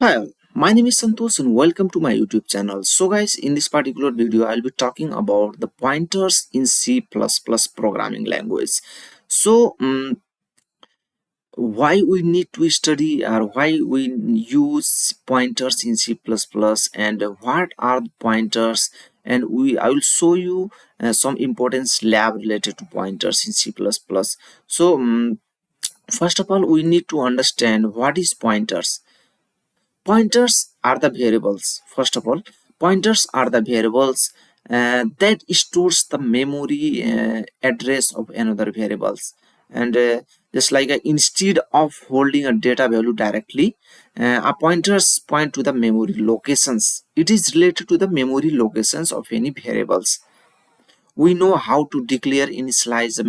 Hi, all. My name is Santosh and welcome to my YouTube channel. So guys, in this particular video, I'll be talking about the pointers in C++ programming language. So, why we need to study or why we use pointers in C++ and what are the pointers, and I will show you some important lab related to pointers in C++. So, first of all, we need to understand what is pointers. Pointers are the variables. First of all, pointers are the variables that stores the memory address of another variables. And just like instead of holding a data value directly, a pointers point to the memory locations. It is related to the memory locations of any variables. We know how to declare initialize the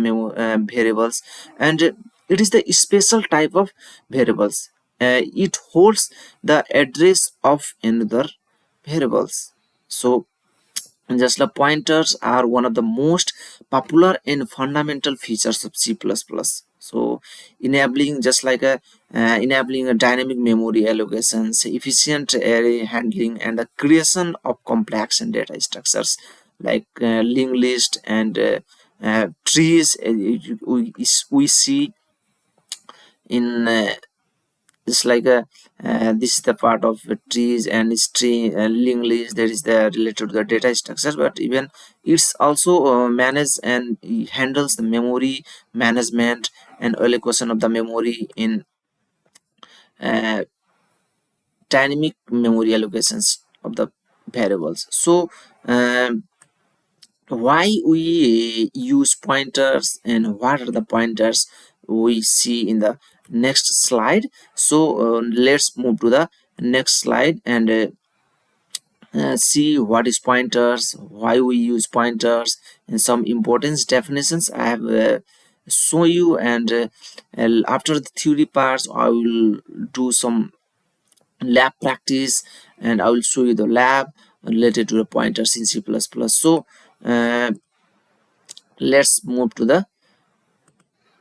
variables, and it is the special type of variables. It holds the address of another variables. So just the pointers are one of the most popular and fundamental features of C++. So enabling just like enabling a dynamic memory allocations, efficient array handling, and the creation of complex and data structures like linked list and trees. We see in just like this is the part of trees and tree linked list that is the related to the data structure, but even it's also manage and handles the memory management and allocation of the memory in uh, dynamic memory allocations of the variables. So why we use pointers and what are the pointers we see in the next slide. So let's move to the next slide and see what is pointers, why we use pointers, and some important definitions I have show you. And after the theory parts, I will do some lab practice and I will show you the lab related to the pointers in C++. So let's move to the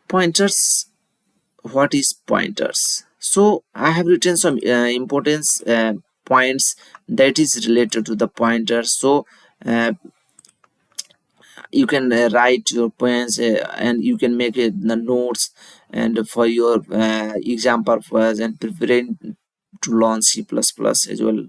pointers. What is pointers? So I have written some importance points that is related to the pointers. So you can write your points and you can make it the notes and for your exam purpose and preparing to learn C++ as well.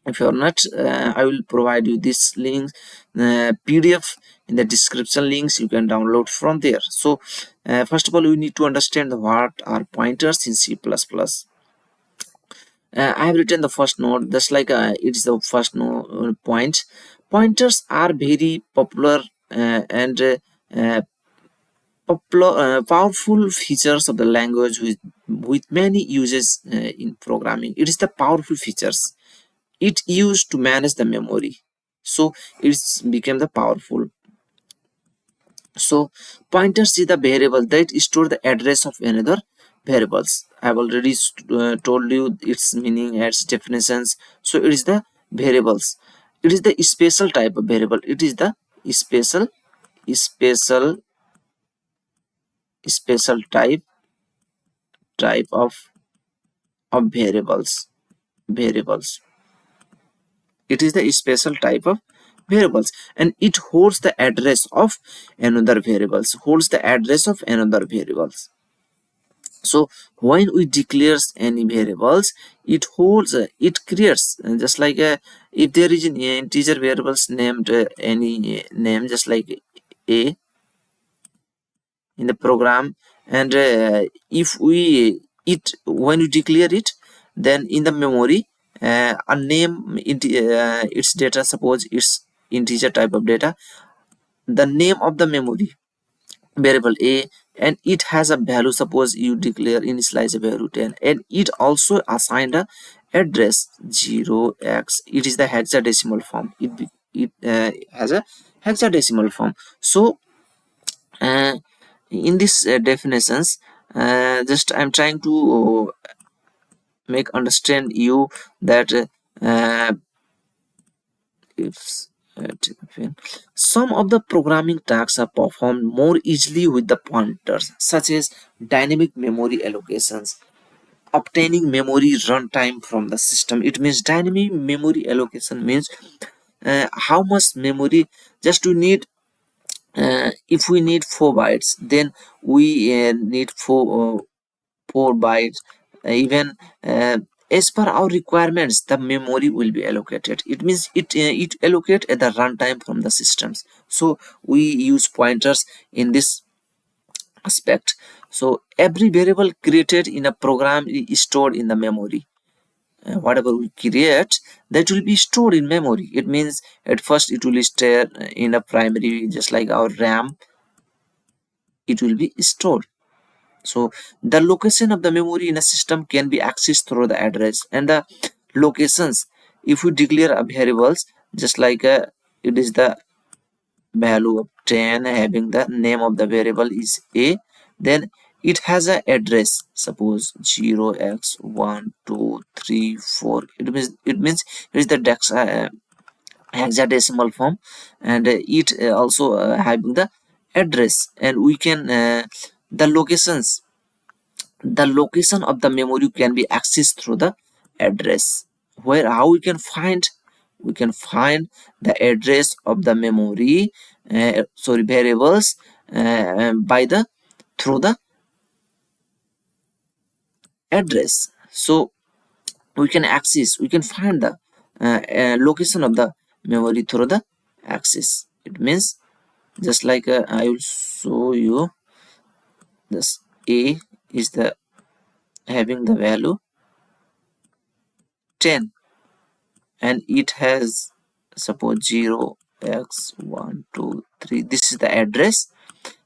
If you're not, I will provide you this link PDF in the description links. You can download from there. So first of all, we need to understand what are pointers in C++. I have written the first note just like it is the first point. Pointers are very popular and powerful features of the language with many uses in programming. It is the powerful features. It used to manage the memory, so it's became the powerful. So pointers is the variable that store the address of another variables. I've already told you its meaning, its definitions. So it is the variables. It is the special type of variable. It is the special special type of variables. It is the special type of variables, and it holds the address of another variables. So when we declares any variables, it holds it creates just like if there is an integer variables named any name just like a in the program, and if we when you declare it, then in the memory a name its data, suppose it's integer type of data, the name of the memory variable a, and it has a value, suppose you declare initialize a value 10, and it also assigned a address 0x. It is the hexadecimal form. It has a hexadecimal form. So in this definitions, just I'm trying to make understand you that if some of the programming tasks are performed more easily with the pointers, such as dynamic memory allocations. obtaining memory runtime from the system. It means dynamic memory allocation means how much memory just we need. If we need 4 bytes, then we need 4 bytes. Even as per our requirements, the memory will be allocated. It means it allocate at the runtime from the systems. So we use pointers in this aspect. So every variable created in a program is stored in the memory. Whatever we create, that will be stored in memory. It means at first it will stay in a primary, just like our RAM. It will be stored. So the location of the memory in a system can be accessed through the address and the locations. If we declare a variables, just like it is the value of 10 having the name of the variable is a, then it has a address, suppose 0x1234. It means it is the hexadecimal form, and it also having the address, and we can the location of the memory can be accessed through the address. Where how we can find the address of the memory, variables, by the through the address. So we can find the location of the memory through the access. It means just like I will show you this. A is the having the value 10, and it has suppose 0x123. This is the address,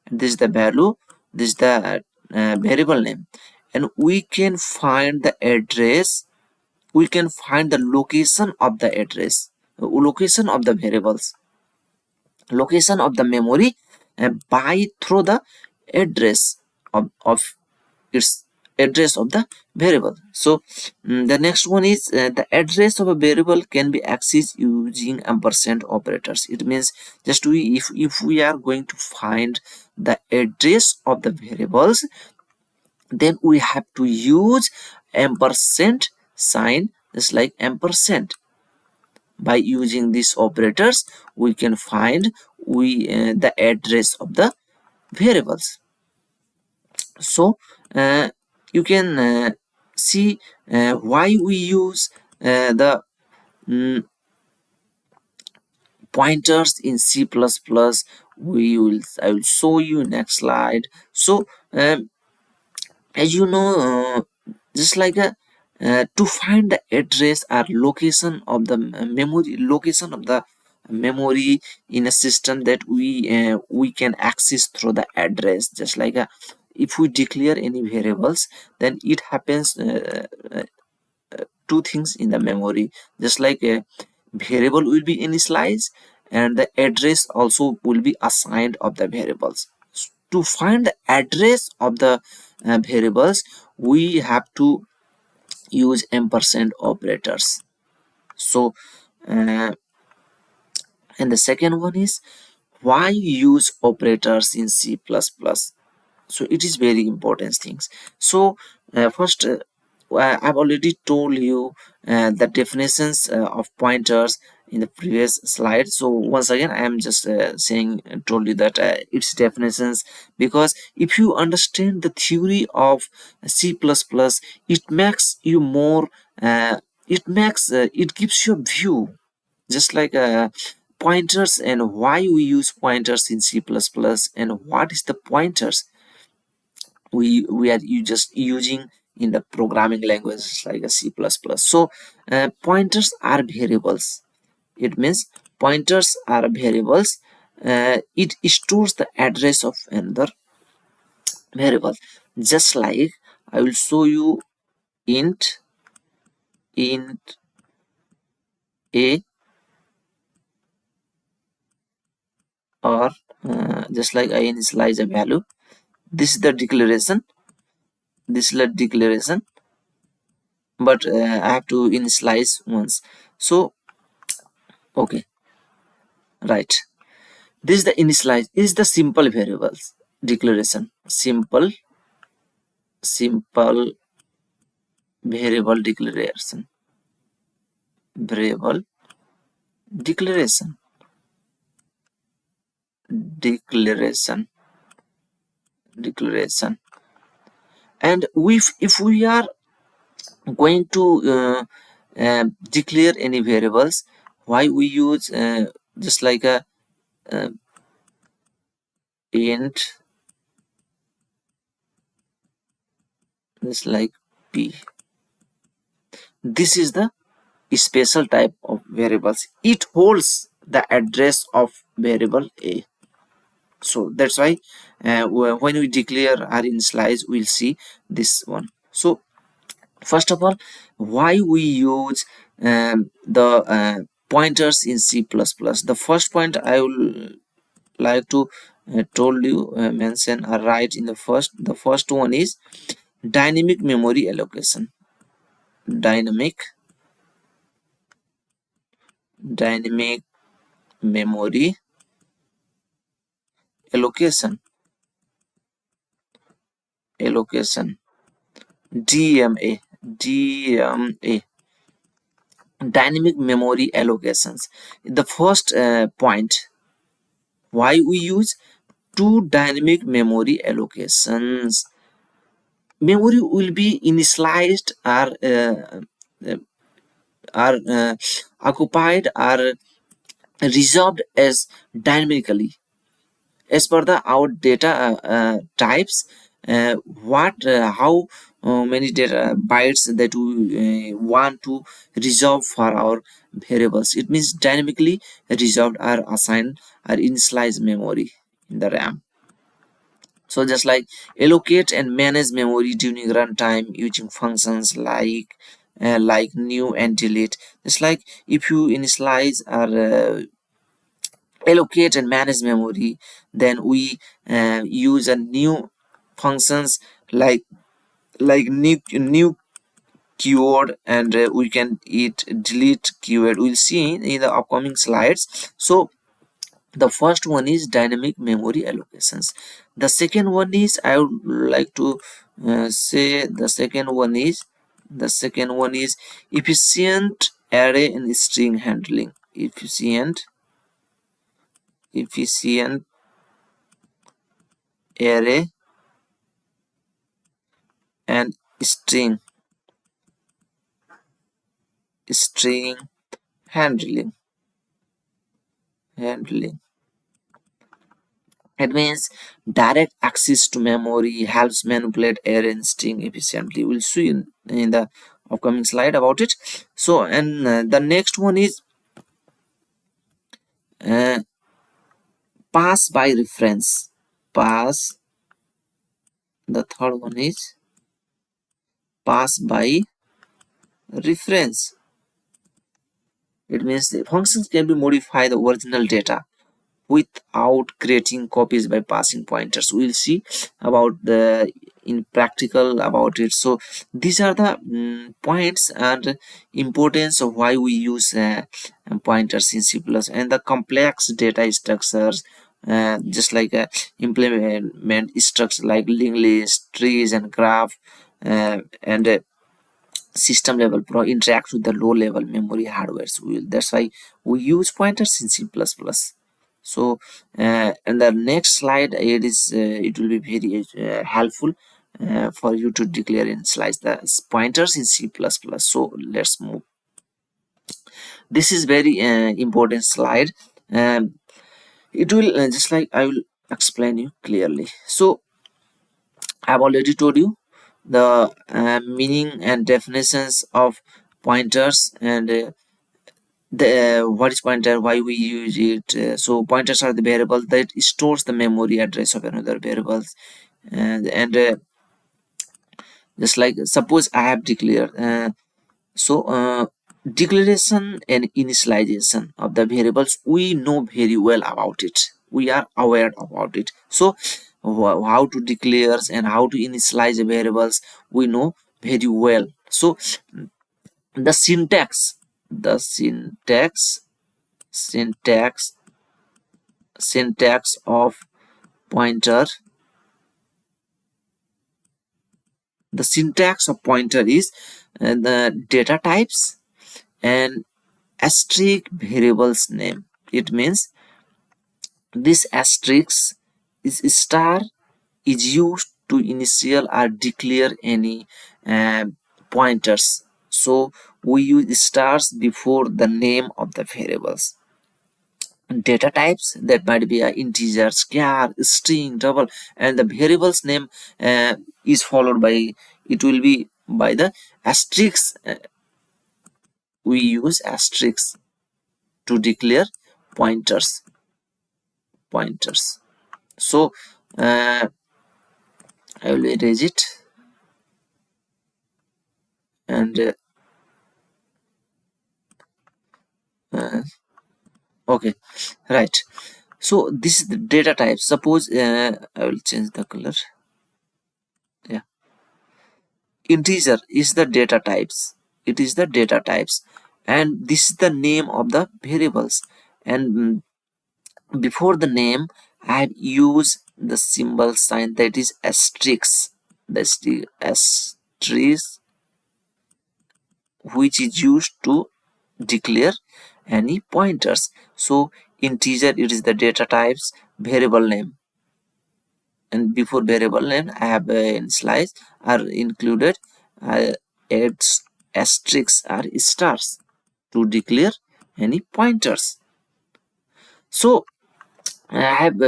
and this is the value, this is the variable name, and we can find the address. We can find the location of the address, location of the variables, location of the memory, by through the address of its address of the variable. So the next one is the address of a variable can be accessed using ampersand operators. It means just if we are going to find the address of the variables, then we have to use ampersand sign, just like ampersand. By using these operators, we can find the address of the variables. So you can see why we use the mm, pointers in C++. I will show you next slide. So as you know, just like to find the address or location of the memory in a system, that we can access through the address. Just like if we declare any variables, then it happens two things in the memory. Just like a variable will be initialized, and the address also will be assigned of the variables. To find the address of the variables, we have to use ampersand operators. So and the second one is why use operators in C++. So it is very important things. So first, I've already told you the definitions of pointers in the previous slide. So once again, I am just told you that its definitions, because if you understand the theory of C++, it makes you more it gives you a view, just like pointers, and why we use pointers in C++, and what is the pointers we are just using in the programming languages like a C++. So pointers are variables. It means pointers are variables. It stores the address of another variable. Just like I will show you int a, or just like I initialize a value. This is the declaration. This is the declaration, but I have to initialize once. So okay, right. This is the initialize, is the simple variables declaration. Simple variable declaration, variable declaration, declaration, declaration. And if we are going to declare any variables, why we use just like a uh, int, just like p. This is the special type of variables. It holds the address of variable a. So that's why when we declare or initialize, we'll see this one. So first of all, why we use the pointers in C++. The first point I will like to told you mention or write in the first one is dynamic memory allocation. Dynamic memory allocation, DMA, dynamic memory allocations. The first point, why we use two dynamic memory allocations. Memory will be initialized or occupied or reserved as dynamically as per the our data types. What how many data bytes that we want to reserve for our variables. It means dynamically reserved or assigned or initialized memory in the RAM. So just like allocate and manage memory during runtime using functions like new and delete. Just like if you initialize or allocate and manage memory, then we use a new functions like new keyword, and we can it delete keyword. We'll see in the upcoming slides. So the first one is dynamic memory allocations. The second one is I would like to say the second one is efficient array and string handling. Efficient array and string handling. It means direct access to memory helps manipulate array and string efficiently. We'll see in the upcoming slide about it. So, and the next one is uh, pass by reference. Pass. The third one is pass by reference. It means the functions can be modify the original data without creating copies by passing pointers. We'll see about the in practical about it. So these are the points and importance of why we use pointers in C++ and the complex data structures, just like implement structures like linked list, trees, and graph, and system level pro interact with the low level memory hardware. So that's why we use pointers in C++. So and the next slide, it will be very helpful for you to declare and slice the pointers in C++. So let's move. This is very important slide. It will just like I will explain you clearly. So I've already told you the meaning and definitions of pointers, and the what is pointer, why we use it. So pointers are the variable that stores the memory address of another variables, and just like suppose I have declared declaration and initialization of the variables, we know very well about it, we are aware about it. So how to declare and how to initialize the variables, we know very well. So the syntax syntax of pointer the syntax of pointer is the data types and asterisk variables name. It means this asterisk is star is used to initial or declare any uh, pointers. So we use stars before the name of the variables. Data types that might be a integer, char, string, double, and the variables name is followed by, it will be by the asterisk. We use asterisks to declare pointers. So I will erase it, and uh, okay, right. So this is the data type. Suppose I will change the color. Yeah, integer is the data types. It is the data types, and this is the name of the variables. And before the name, I have used the symbol sign, that is asterisk. That's the asterisk, which is used to declare any pointers. So integer, it is the data types, variable name, and before variable name I have initialize are included uh, adds asterisks or stars to declare any pointers. So I have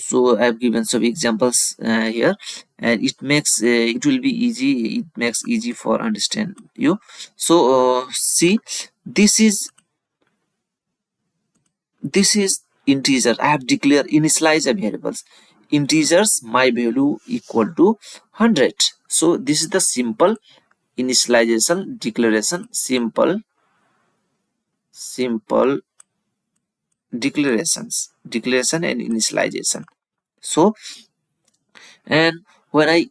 so I have given some examples here, and it makes it will be easy. It makes easy for understand you. So see, this is integer. I have declared initialize a variables. Integers, my value equal to 100. So this is the simple initialization declaration. Simple declaration and initialization. So, and when I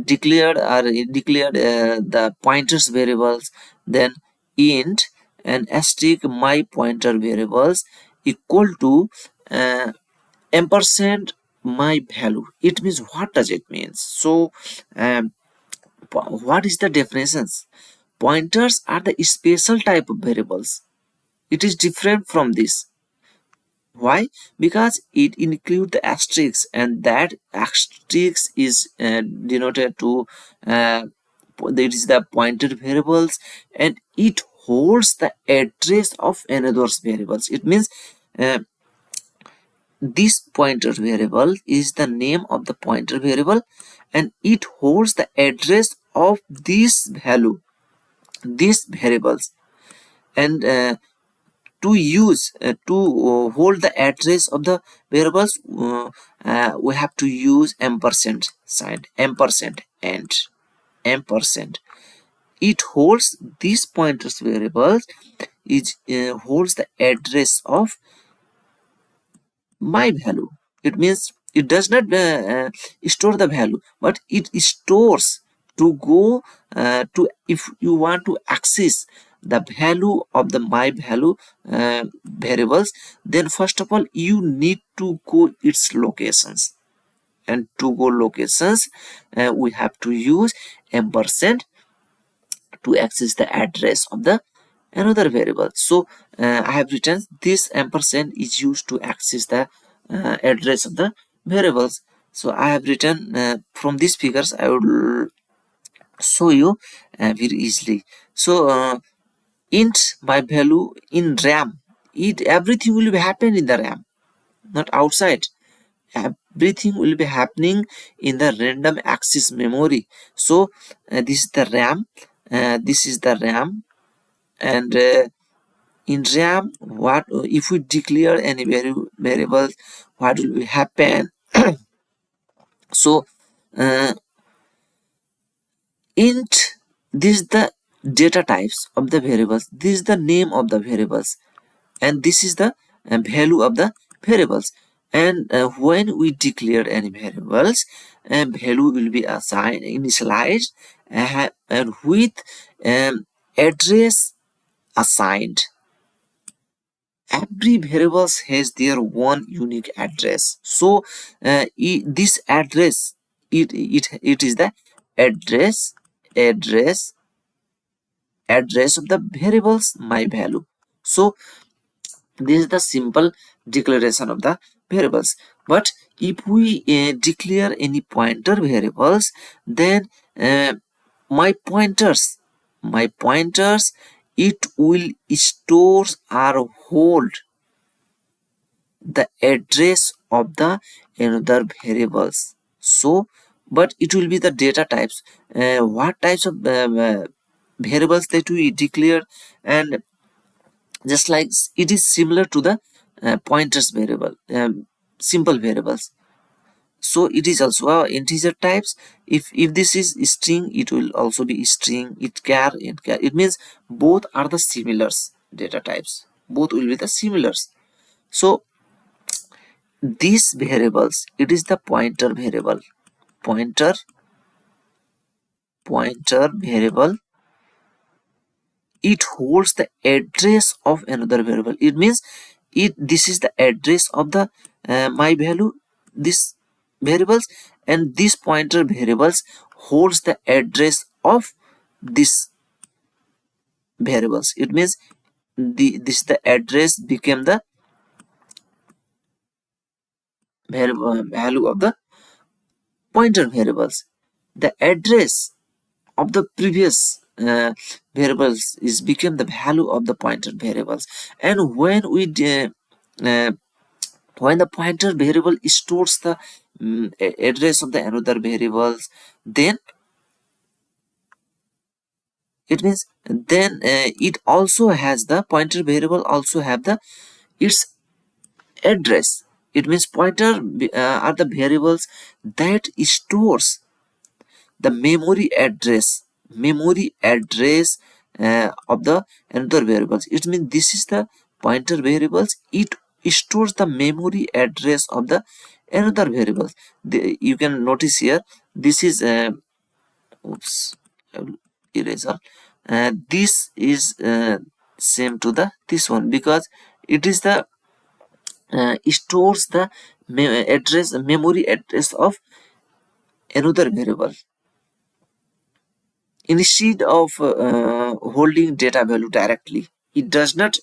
declared the pointers variables, then int and asterisk my pointer variables equal to uh, ampersand my value. It means, what does it mean? So um, what is the definitions? Pointers are the special type of variables. It is different from this. Why? Because it includes the asterisk, and that asterisk is denoted to that is the pointer variables, and it holds the address of another's variables. It means uh, this pointer variable is the name of the pointer variable, and it holds the address of this value, these variables. And to use to hold the address of the variables, we have to use ampersand sign, ampersand and ampersand. It holds these pointers variables, it holds the address of my value. It means it does not store the value, but it stores to go to, if you want to access the value of the my value variables, then first of all you need to go its locations, and to go locations we have to use ampersand to access the address of the another variable. So I have written this ampersand is used to access the address of the variables. So I have written from these figures I will show you very easily. So int my value in RAM, it everything will be happen in the RAM, not outside. Everything will be happening in the random access memory. So this is the RAM, this is the RAM, and in RAM, what if we declare any variable, what will happen? So int, this is the data types of the variables, this is the name of the variables, and this is the value of the variables. And when we declare any variables, value will be assigned, initialized, and with address assigned. Every variables has their one unique address. So this address, it is the address address of the variables my value. So this is the simple declaration of the variables. But if we declare any pointer variables, then uh, my pointers it will store or hold the address of the another variables. So but it will be the data types, what types of variables that we declare, and just like it is similar to the pointers variable, simple variables. So it is also integer types. If this is string, it will also be string. It means both are the similars data types, both will be the similars. So these variables, it is the pointer variable, pointer pointer variable, it holds the address of another variable. It means this is the address of the my value, this variables, and this pointer variables holds the address of this variables. It means the address became the value of the pointer variables. The address of the previous variables is became the value of the pointer variables. And uh, when the pointer variable stores the address of the another variables, then it means then it also has the pointer variable also have the its address. It means pointer are the variables that stores the memory address of the another variables. It means this is the pointer variables, it stores the memory address of the another variables. You can notice here, this is oops, eraser, this is same to the this one, because it is the stores the memory address of another variable instead of holding data value directly. It does not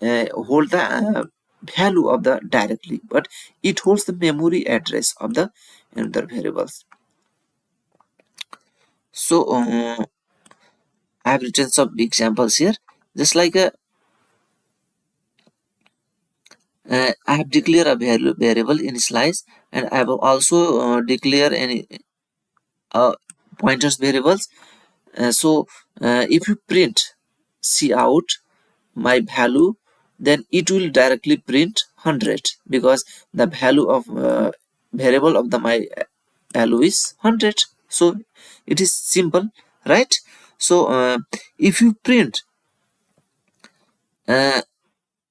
hold the value of the directly, but it holds the memory address of the another variables. So I have written some examples here, just like I have declared a variable initialize, and I have also declare any pointers variables. So if you print cout my value, then it will directly print 100, because the value of variable of the my value is 100. So it is simple, right? So if you print uh,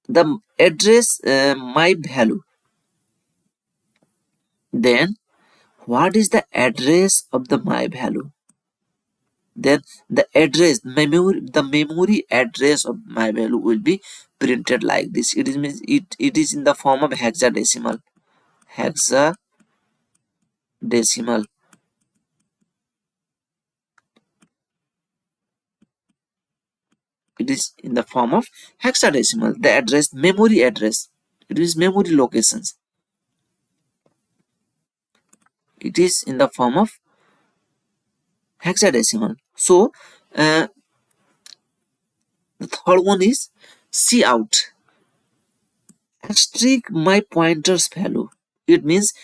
the address my value, then what is the address of the my value, then the memory address of my value will be printed like this. It is means it is in the form of hexadecimal. It is in the form of hexadecimal, the address, memory address, it is memory locations, it is in the form of hexadecimal. So the third one is cout asterisk my pointers value. It means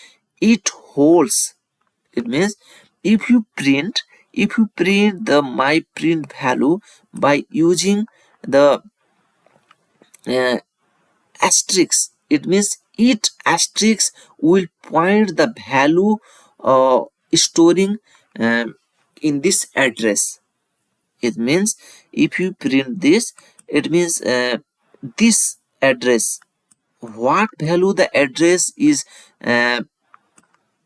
it holds, it means if you print the my print value by using the uh, asterisk, it means it asterisk will point the value storing in this address. It means if you print this, it means this address, what value the address is uh,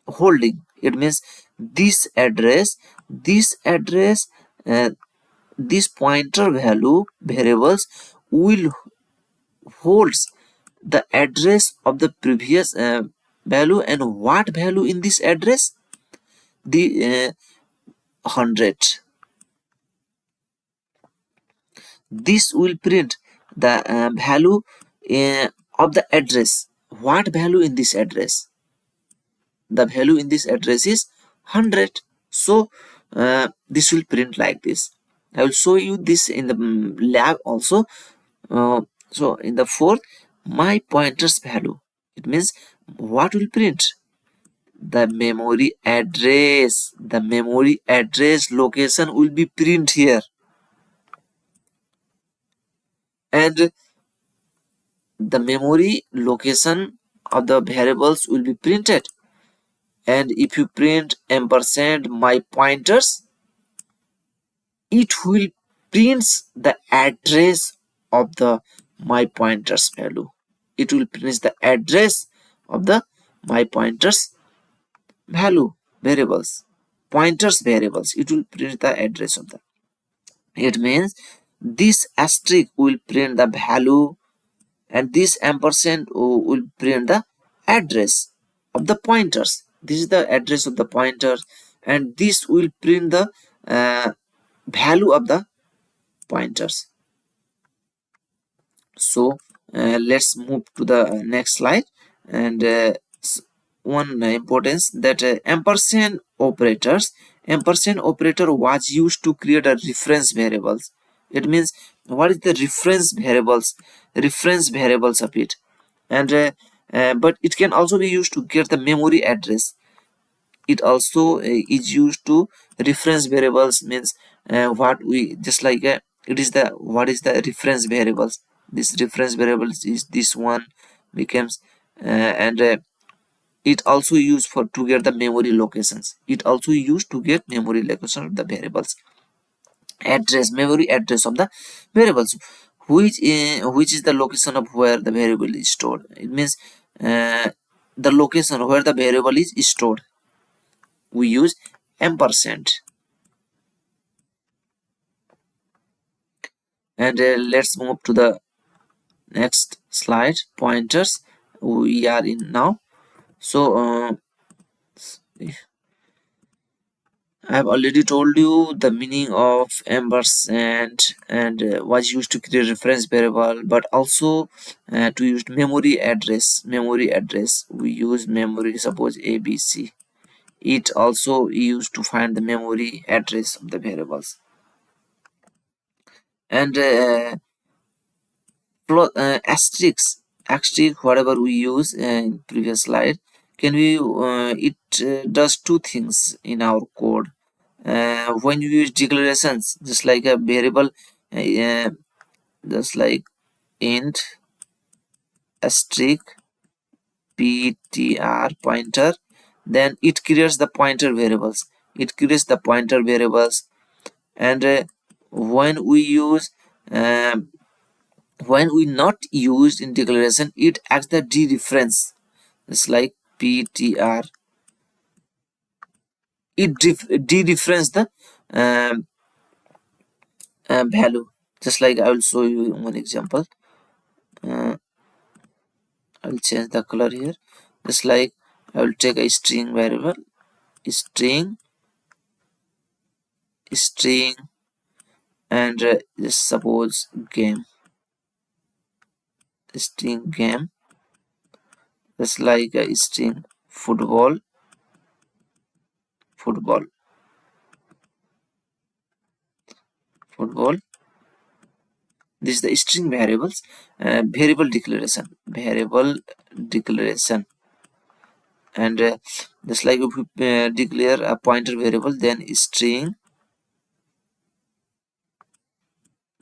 holding. It means this address uh, this pointer value variables will holds the address of the previous value, and what value in this address, the 100. this will print the value of the address. What value in this address? The value in this address is 100. So this will print like this. I will show you this in the lab also. So in the fourth, my pointer's value, it means what will print? The memory address. The memory address location will be print here, and the memory location of the variables will be printed. And if you print ampersand my pointers, it will print the address of the my pointers value. It will print the address of the my pointers value variables, pointers variables. It will print the address of the. It means this asterisk will print the value, and this ampersand will print the address of the pointers. This is the address of the pointers, and this will print the value of the pointers. So let's move to the next slide. And one importance that ampersand operator was used to create a reference variables. It means what is the reference variables of it. And but it can also be used to get the memory address. It also is used to reference variables, means what we just like it is the what is the reference variables. This reference variables is this one becomes and it also used for to get the memory locations. It also used to get memory location of the variables, address, memory address of the variables, which is the location of where the variable is stored. It means the location where the variable is stored. We use ampersand. And let's move to the next slide, pointers we are in now. So I have already told you the meaning of ampersand and was used to create reference variable, but also to use memory address. We use memory, suppose ABC. It also used to find the memory address of the variables. And asterisk whatever we use in previous slide, can we it does two things in our code. When you use declarations, just like a variable, just like int asterisk ptr pointer, then it creates the pointer variables. And when we use when we not used in declaration, it acts the dereference. It's like ptr, it dereference the um, value. Just like I will show you one example. I'll change the color here. Just like I will take a string variable, string and just suppose game, string game. Just like a string football. This is the string variables. Variable declaration. And just like if we declare a pointer variable, then string,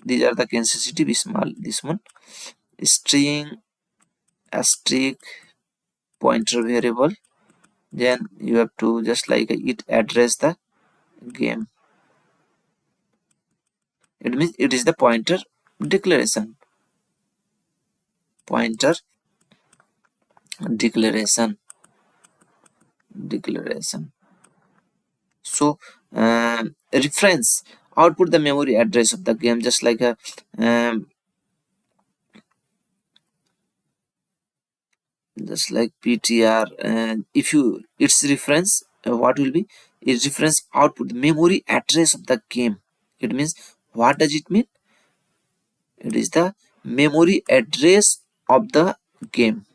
these are the sensitivity be small, this one, string asterisk pointer variable, then you have to just like it address the game. It means it is the pointer declaration. So reference output the memory address of the game, just like a just like ptr. And if you its reference, what will be its reference output the memory address of the game. It means what does it mean? It is the memory address of the game.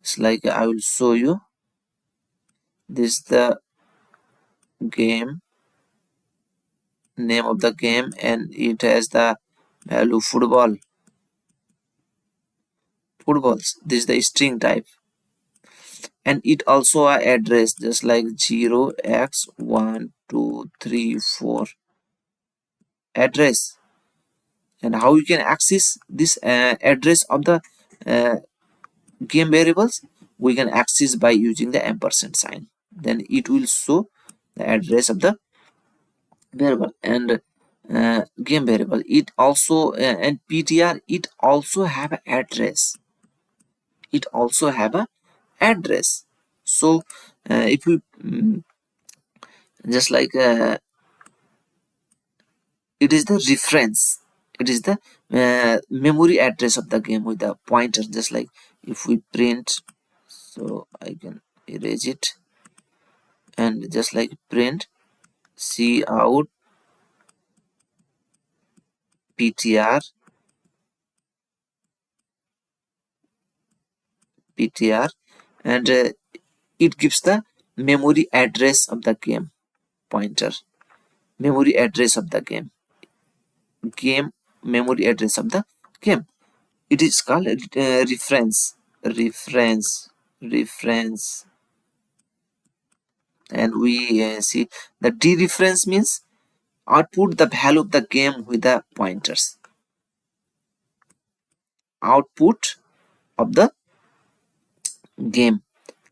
It's like I will show you. This is the game, name of the game, and it has the value footballs. This is the string type, and it also a address just like 0x123 4 address. And how you can access this address of the uh, game variables? We can access by using the ampersand sign. Then it will show the address of the variable. And game variable, it also and ptr, it also have an address. It also have a address. So if we just like it is the reference, it is the memory address of the game with the pointer. Just like if we print, so I can erase it, and just like print c out ptr ptr, and it gives the memory address of the game pointer, memory address of the game memory address of the game. It is called reference. And we see the dereference means output the value of the game with the pointers. Output of the game,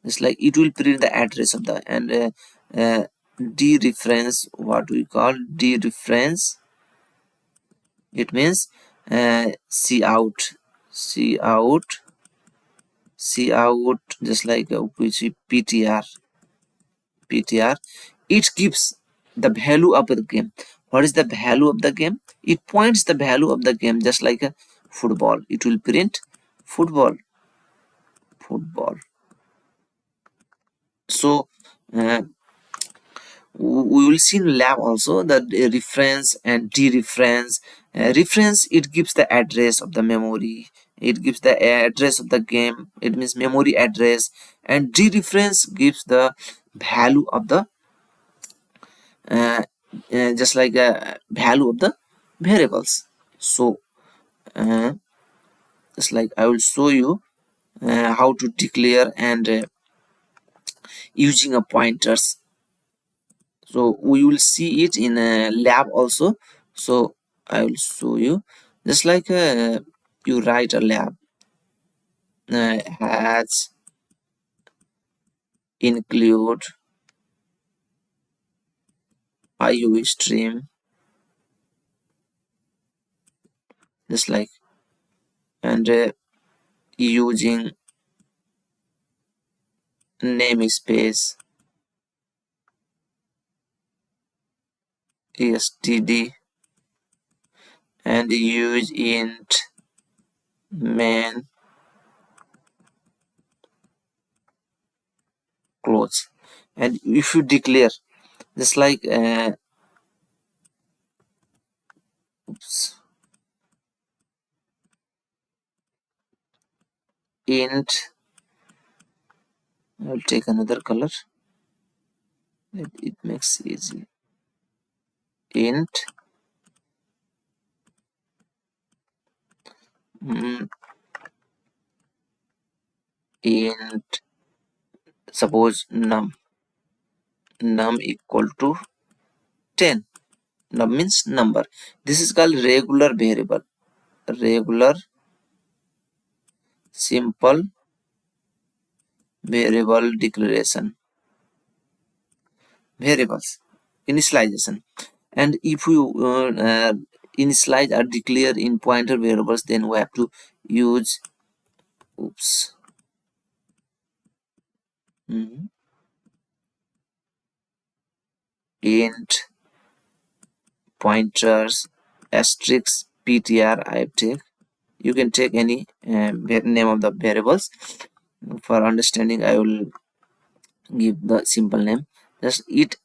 it's like it will print the address of the. And dereference, what we call dereference, it means see out, see out, see out, just like which ptr, it gives the value of the game. What is the value of the game? It points the value of the game, just like a football. It will print football. So uh, we will see in lab also that reference and dereference. Reference, it gives the address of the memory, it gives the address of the game, it means memory address. And dereference gives the value of the uh, just like a value of the variables. So uh, it's like I will show you how to declare and using a pointers. So we will see it in a lab also. So I will show you, just like you write a lab has include IO stream, just like, and using namespace std, and use int main close. And if you declare, just like oops, int, I will take another color, it makes easy, int mm, int suppose num equal to 10. Num means number. This is called regular variable, regular simple variable declaration, variables initialization. And if you initialize or declare in pointer variables, then we have to use oops int pointers asterisk ptr. I take, you can take any name of the variables. For understanding, I will give the simple name, just it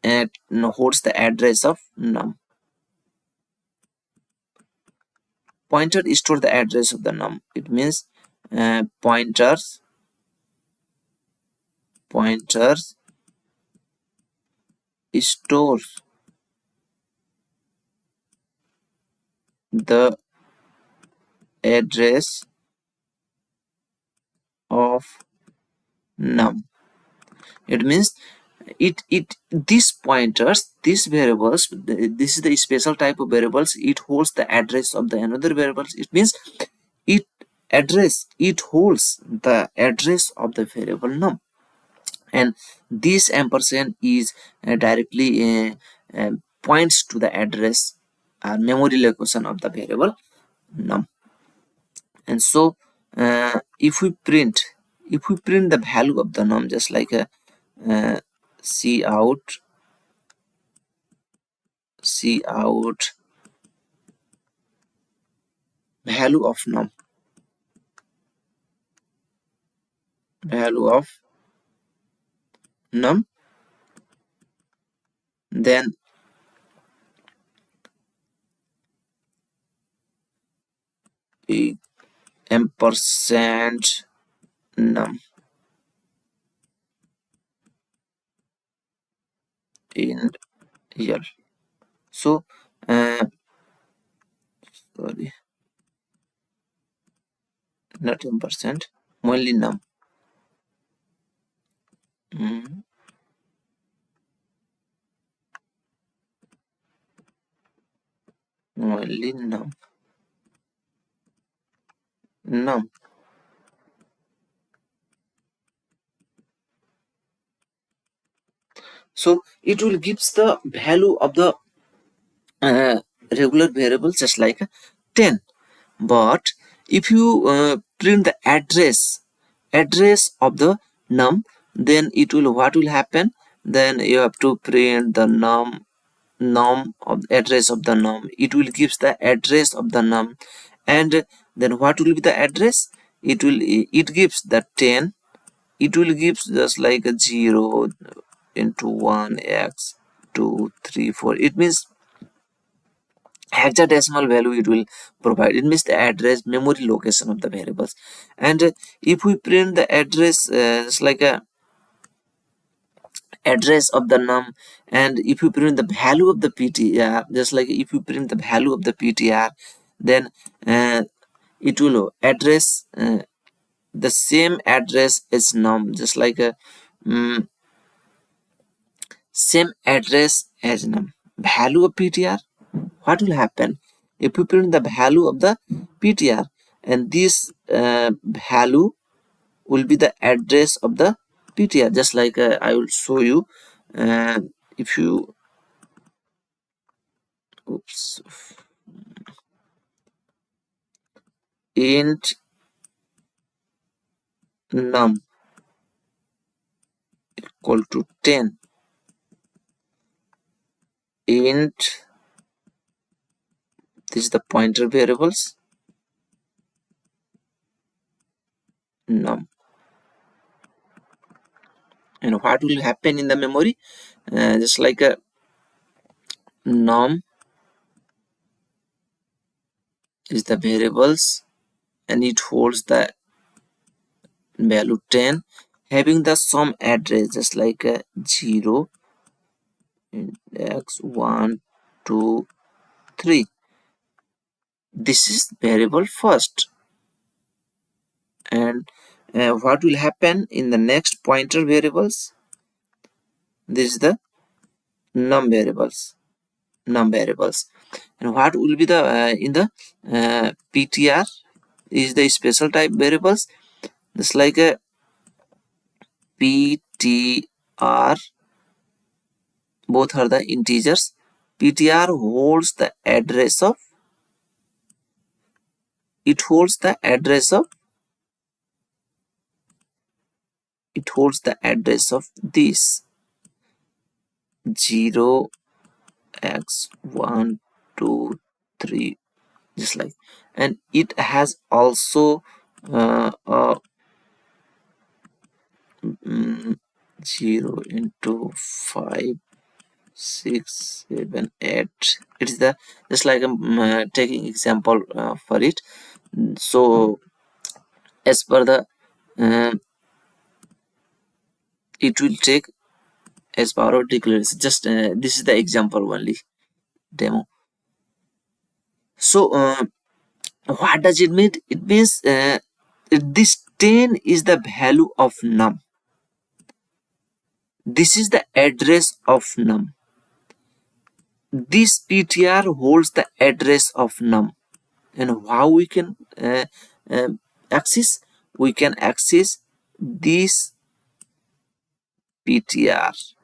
holds the address of num. pointer store the address of the num. It means pointers stores the address of num. It means it these pointers, these variables, this is the special type of variables. It holds the address of the another variables. It means it holds the address of the variable num, and this ampersand is directly points to the address or memory location of the variable num. And so if we print the value of the num, just like a cout value of num, value of num, then a ampersand num in L. So sorry, not ampersand, only num. Mm, only num. So it will gives the value of the regular variable, just like 10. But if you print the address of the num, then it will, what will happen, then you have to print the num of address of the num. It will gives the address of the num, and then what will be the address? It gives the 10. It will gives just like a 0 into 1 x 2 3 4. It means hexadecimal value it will provide. It means the address, memory location of the variables. And if we print the address, it's like a address of the num, and if you print the value of the ptr, just like if you print the value of the ptr, then it will address the same address as num, just like a same address as num. Value of ptr, what will happen if we print the value of the ptr, and this value will be the address of the ptr, just like I will show you. If you oops, int num equal to 10, int, this is the pointer variables num, and what will happen in the memory, just like a num is the variables, and it holds the value 10 having the sum address, just like a 0 x 1 2 3. This is variable first, and what will happen in the next pointer variables, this is the num variables, and what will be the in the ptr is the special type variables, just like a ptr, both are the integers. Ptr holds the address of, it holds the address of, it holds the address of this 0 x 1 2 3, just like, and it has also 0 into 5 6 7 8. It is the just like I'm taking example for it. So as per the uh, it will take as per our declaration. Just this is the example only, demo. So what does it mean? It means this 10 is the value of num. This is the address of num. This ptr holds the address of num. And how we can access? We can access this ptr.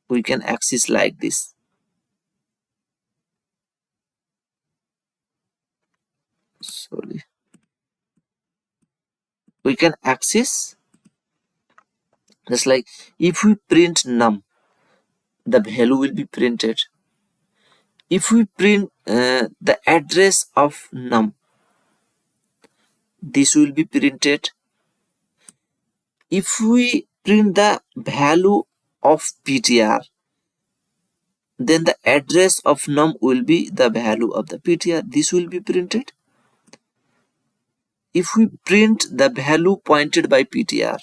We can access like this. Sorry. We can access just like if we print num, the value will be printed. If we print the address of num, this will be printed. If we print the value of ptr, then the address of num will be the value of the ptr. This will be printed. If we print the value pointed by ptr,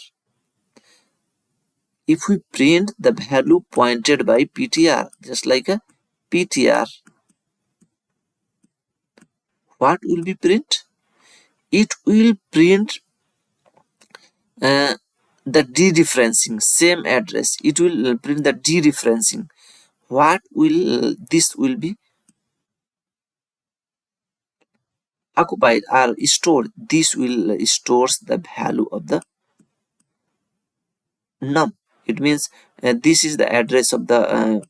if we print the value pointed by ptr, just like a ptr, what will be print? It will print uh, the dereferencing, same address. It will print the dereferencing. What will this will be occupied or stored? This will stores the value of the num. It means this is the address of the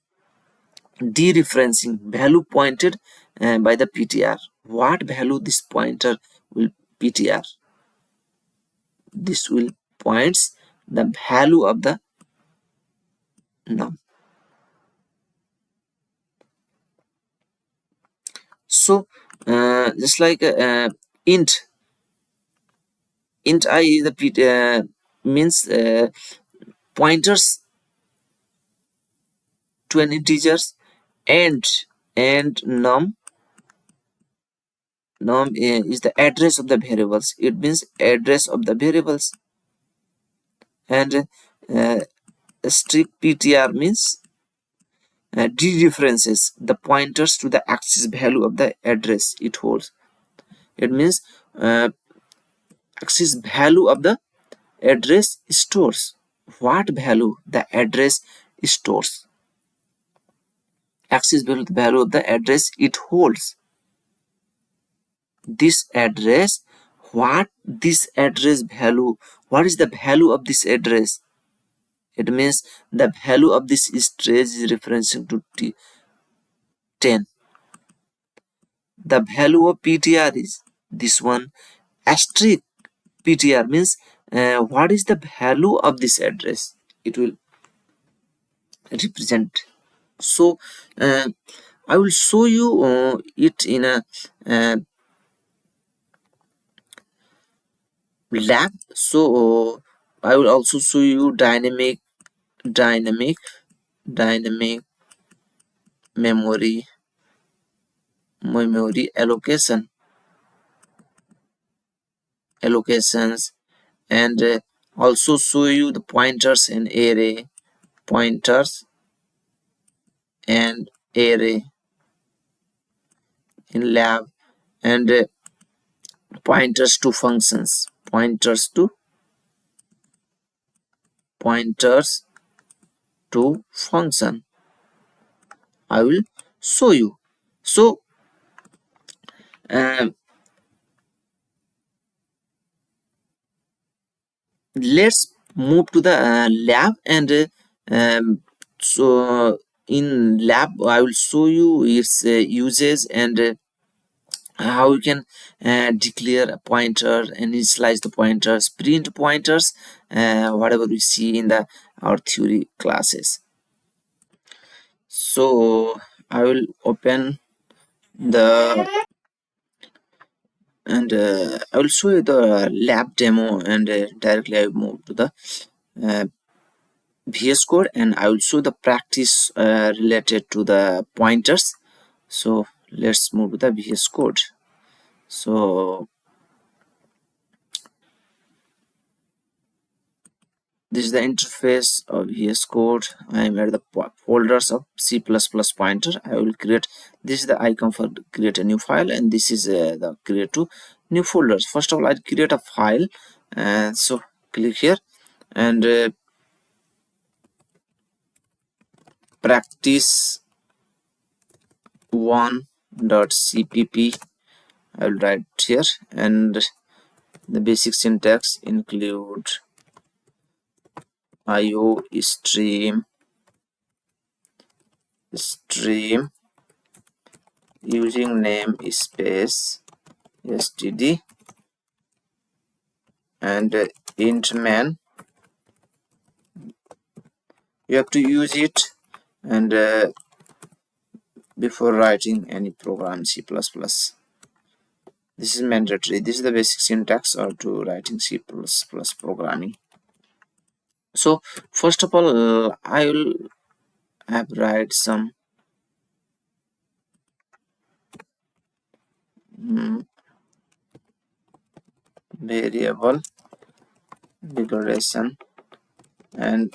dereferencing value pointed by the ptr. What value this pointer will ptr? This will points the value of the num. So just like int I is the means pointers to an integers, and num is the address of the variables. It means address of the variables. And strip ptr means dereferences the pointers to the access value of the address it holds. It means access value of the address stores. What value the address stores? Access value of the address it holds. This address, what this address value, what is the value of this address? It means the value of this string is referencing to 10. The value of ptr is this one. Asterisk ptr means what is the value of this address? It will represent. So I will show you it in a lab. So I will also show you dynamic memory allocations, and also show you the pointers and array, pointers and array in lab, and pointers to functions, pointers to function. I will show you. So let's move to the lab, and so in lab I will show you its uses, and how you can declare a pointer and initialize the pointers, print pointers, whatever we see in the our theory classes. So I will open the, and I will show you the lab demo, and directly I move to the uh, VS Code, and I will show the practice related to the pointers. So let's move to the VS Code. So this is the interface of VS Code. I am at the folders of C++ pointer. I will create, this is the icon for create a new file, and this is the create to new folders. First of all, I create a file, and so click here, and practice 1.cpp I will write here, and the basic syntax include IO stream using name space std, and int man, you have to use it, and before writing any program C++. This is mandatory. This is the basic syntax or to writing C++ programming. So first of all, I will have write some variable declaration and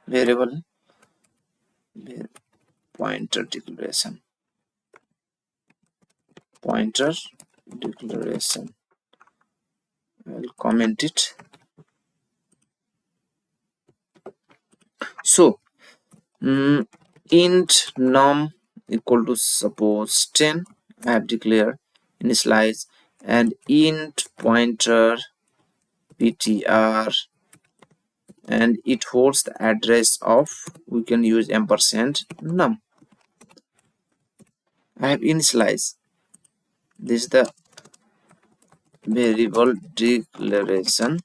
variable pointer declaration. I'll comment it. So int num equal to suppose 10. I have declared initialize, and int pointer ptr, and it holds the address of, we can use ampersand num. I have initialized. This is the variable declaration,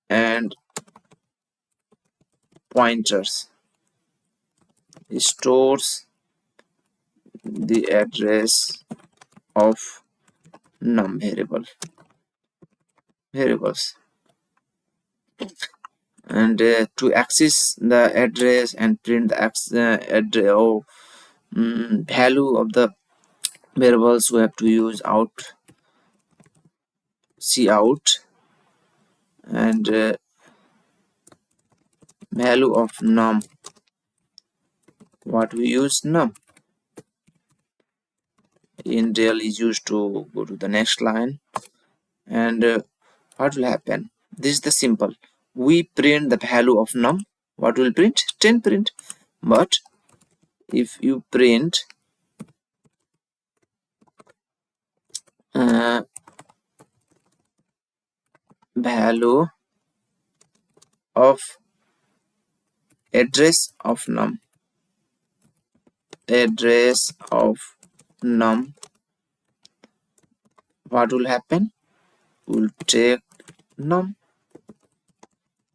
and pointers stores the address of num variables, and to access the address and print the address or value of the variables, we have to use cout, and value of num, what we use num. Indel is used to go to the next line, and what will happen? This is the simple. We print the value of num. What will print? 10 print. But if you print value of address of num, what will happen? We'll take num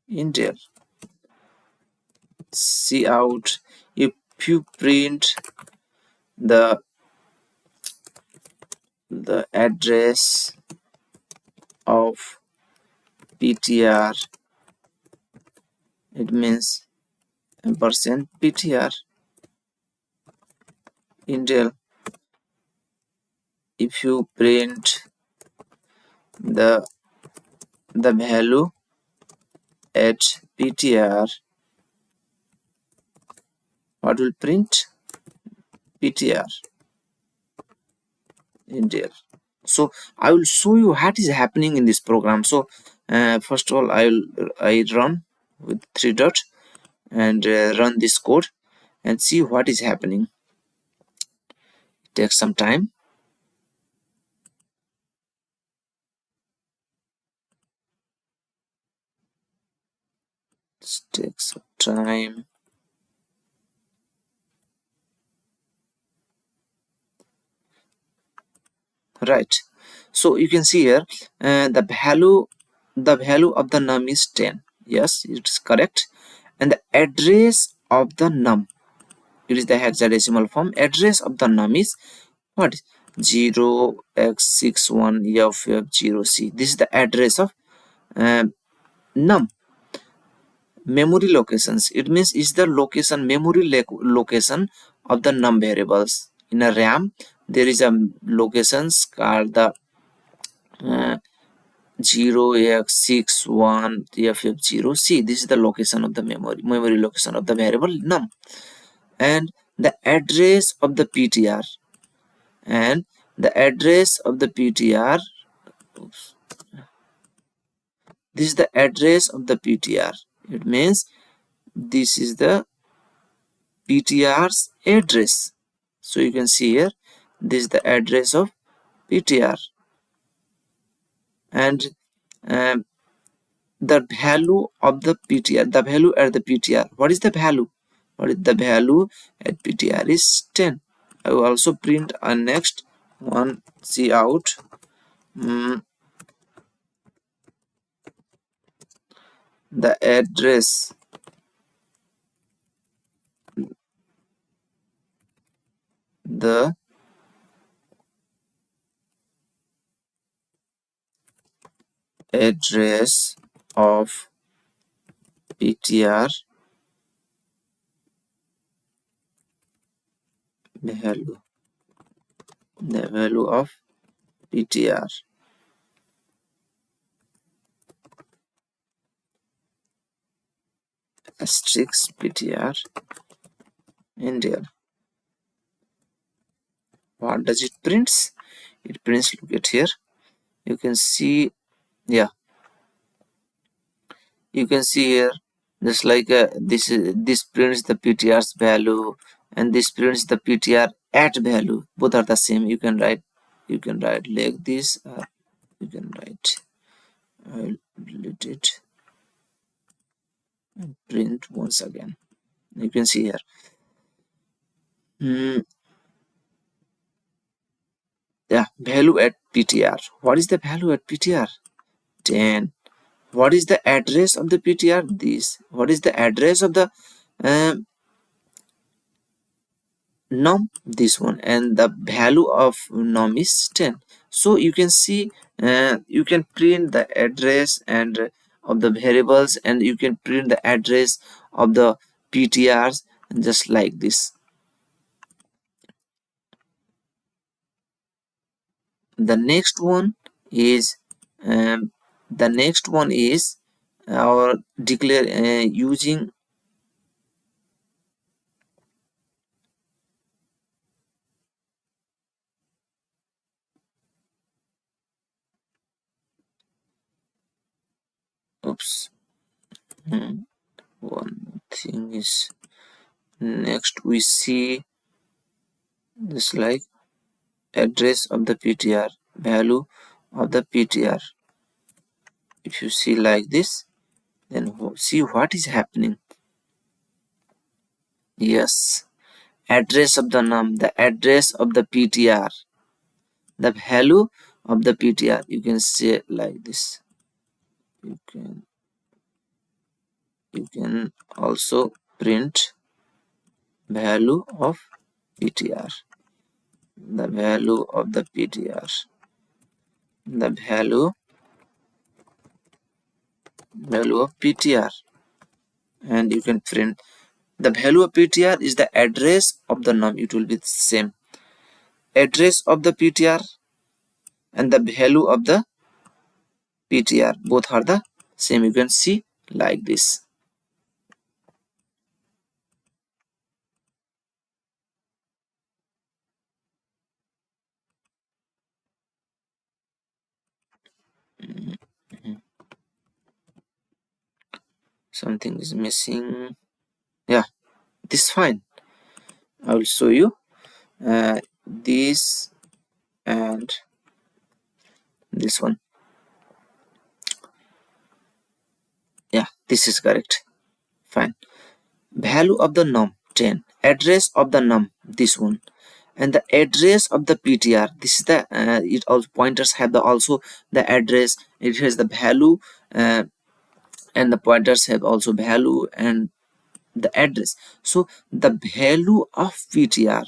in there. Cout, if you print the address of ptr, it means ampersand ptr. Intel, if you print the value at ptr, what will print? ptr Intel. So I will show you what is happening in this program. So first of all, I run with 3 dots and run this code and see what is happening. It takes some time. It takes some time. Right. So you can see here the value of the num is 10. Yes, it's correct. And the address of the num, it is the hexadecimal form. Address of the num is what? 0x61ff0c. This is the address of uh, num. Memory locations, it means is the location, memory location of the num variables. In a RAM there is a locations called the 0x61ff0c. This is the location of the memory location of the variable num. And the address of the ptr, and the address of the ptr, oops, this is the address of the ptr. It means this is the ptr's address. So you can see here, this is the address of ptr. And um, the value of the ptr, the value at the ptr, what is the value, what is the value at ptr is 10. I will also print a next one. See out, the address, the address of ptr value, the value of ptr asterisk ptr India. What does it prints? It prints, look at here, you can see, yeah, you can see here, just like this prints the ptr's value, and this prints the ptr at value. Both are the same. You can write, you can write like this, you can write, I'll delete it and print once again. You can see here, yeah, value at ptr. What is the value at ptr? 10. What is the address of the ptr? This. What is the address of the um, num? This one. And the value of num is 10. So you can see, you can print the address and of the variables, and you can print the address of the ptrs just like this. The next one is um, the next one is our declare using oops, one thing is, next we see just like address of the ptr, value of the ptr. If you see like this, then see what is happening. Yes, address of the num, the address of the ptr, the value of the ptr. You can say like this. You can also print value of ptr, the value of the ptr, the value of ptr, and you can print the value of ptr is the address of the num. It will be the same address of the ptr and the value of the ptr, both are the same. You can see like this. Something is missing. Yeah, this is fine. I will show you this and this one. Yeah, this is correct. Fine. Value of the num 10, address of the num this one, and the address of the ptr. This is the it also pointers have the also the address. It has the value, and the pointers have also value and the address. So the value of ptr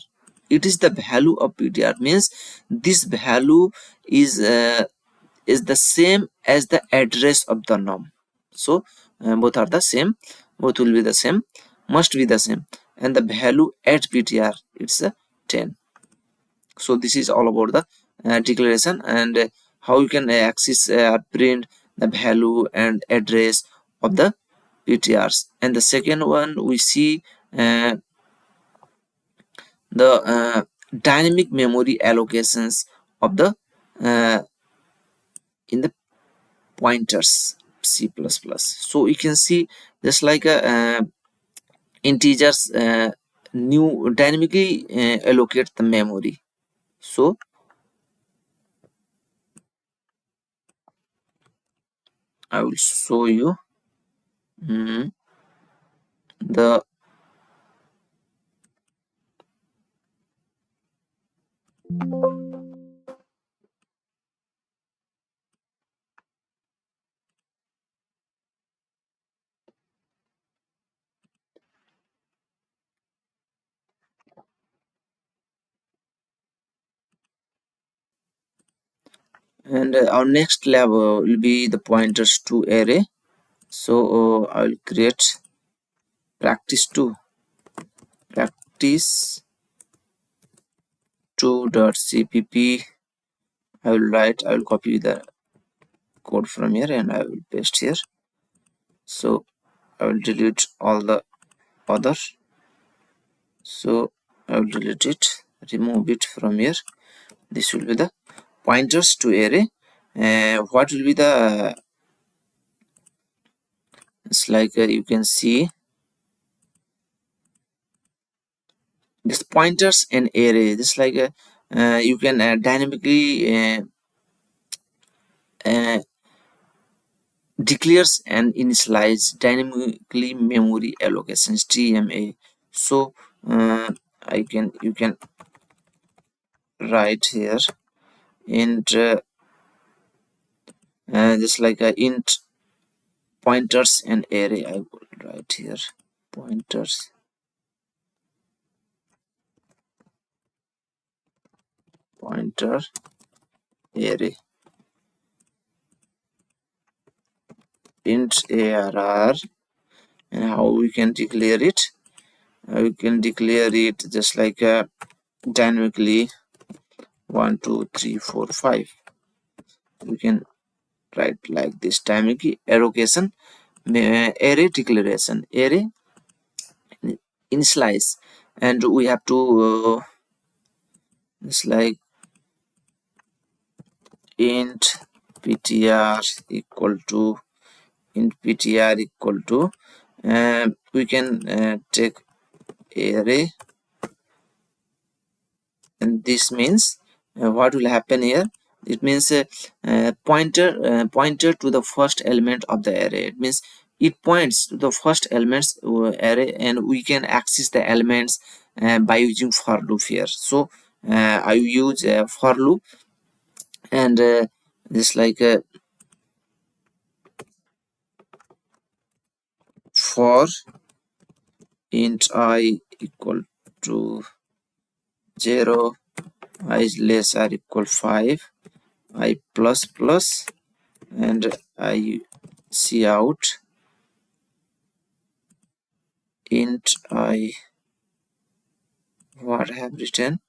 it is the value of ptr, means this value is the same as the address of the num. So both are the same, both will be the same, must be the same, and the value at ptr it's a 10. So this is all about the declaration, and how you can access print the value and address of the ptrs. And the second one we see the dynamic memory allocations of the uh, in the pointers C++. So you can see just like a integers new dynamically allocate the memory. So I will show you mm, the and our next level will be the pointers to array. So I will create practice 2, practice 2.cpp. I will copy the code from here and I will paste here. So I will delete all the other. So I will delete it, remove it from here. This will be the pointers to array. What will be the it's like you can see this pointers and array, just like you can dynamically uh, declares and initialize dynamically memory allocations DMA. So you can write here int just like a int pointers and array. I will write here pointers pointer array int arr. And how we can declare it? We can declare it just like dynamically 1 2 3 4 5. We can write like this dynamic allocation array declaration array initialize, and we have to it's like int ptr equal to we can take array, and this means what will happen here? It means pointer to the first element of the array. It means it points to the first elements array, and we can access the elements by using for loop here. So I use for loop, and just like for int I equal to 0, I is less or equal 5, I plus plus, and I see out int I, what I have written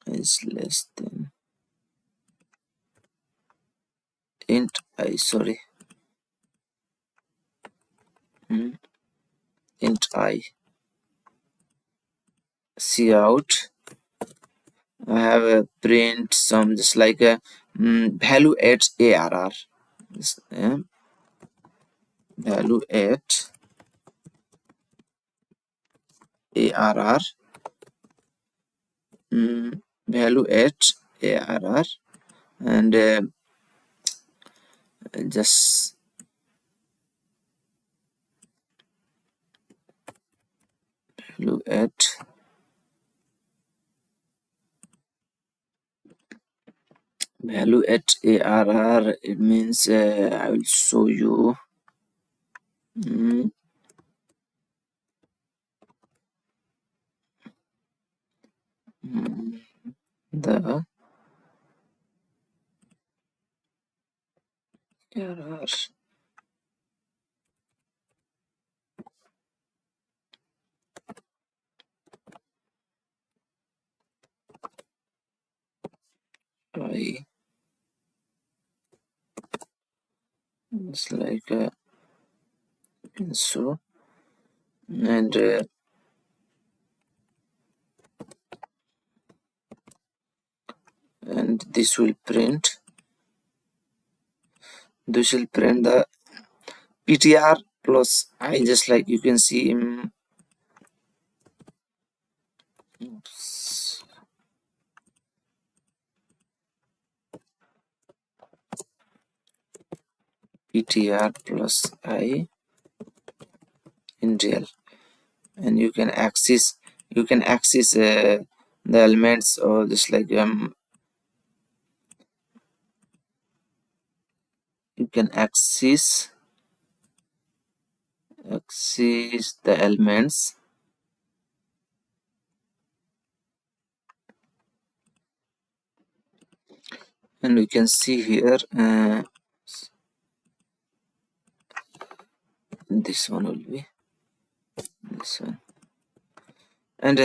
is less than int I, sorry, int I see out. I have a print some just like a value at arr. This, value at arr, value at arr, and just value at arr. It means I will show you mm, the error I it's like so, and this will print the ptr plus I, just like you can see in ptr plus I in real, and you can access the elements, or just like you can access the elements, and we can see here this one will be this one, and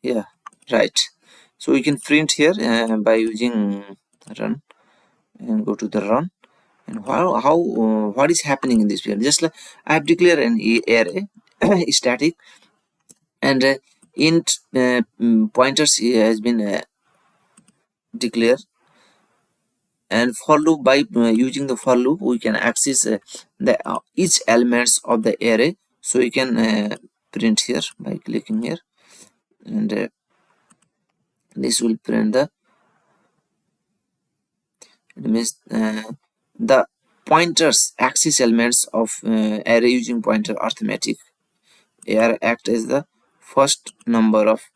yeah, right. So we can print here by using run, and go to the run. And what is happening in this period? Just like I have declared an array static, and int pointers has been declared, and for loop, by using the for loop we can access the each elements of the array. So you can print here by clicking here, and this will print it means the pointers access elements of array using pointer arithmetic. Array act as the first number of,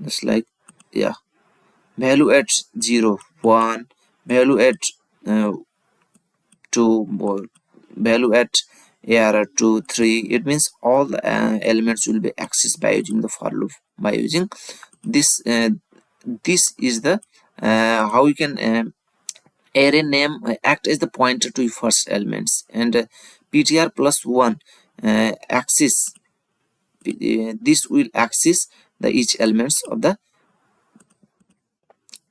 just like, yeah, value at 0 1, value at uh, 2, or value at AR 2 3. It means all the elements will be accessed by using the for loop. By using this this is the how you can array name act as the pointer to first elements, and ptr plus 1 access this will access the each elements of the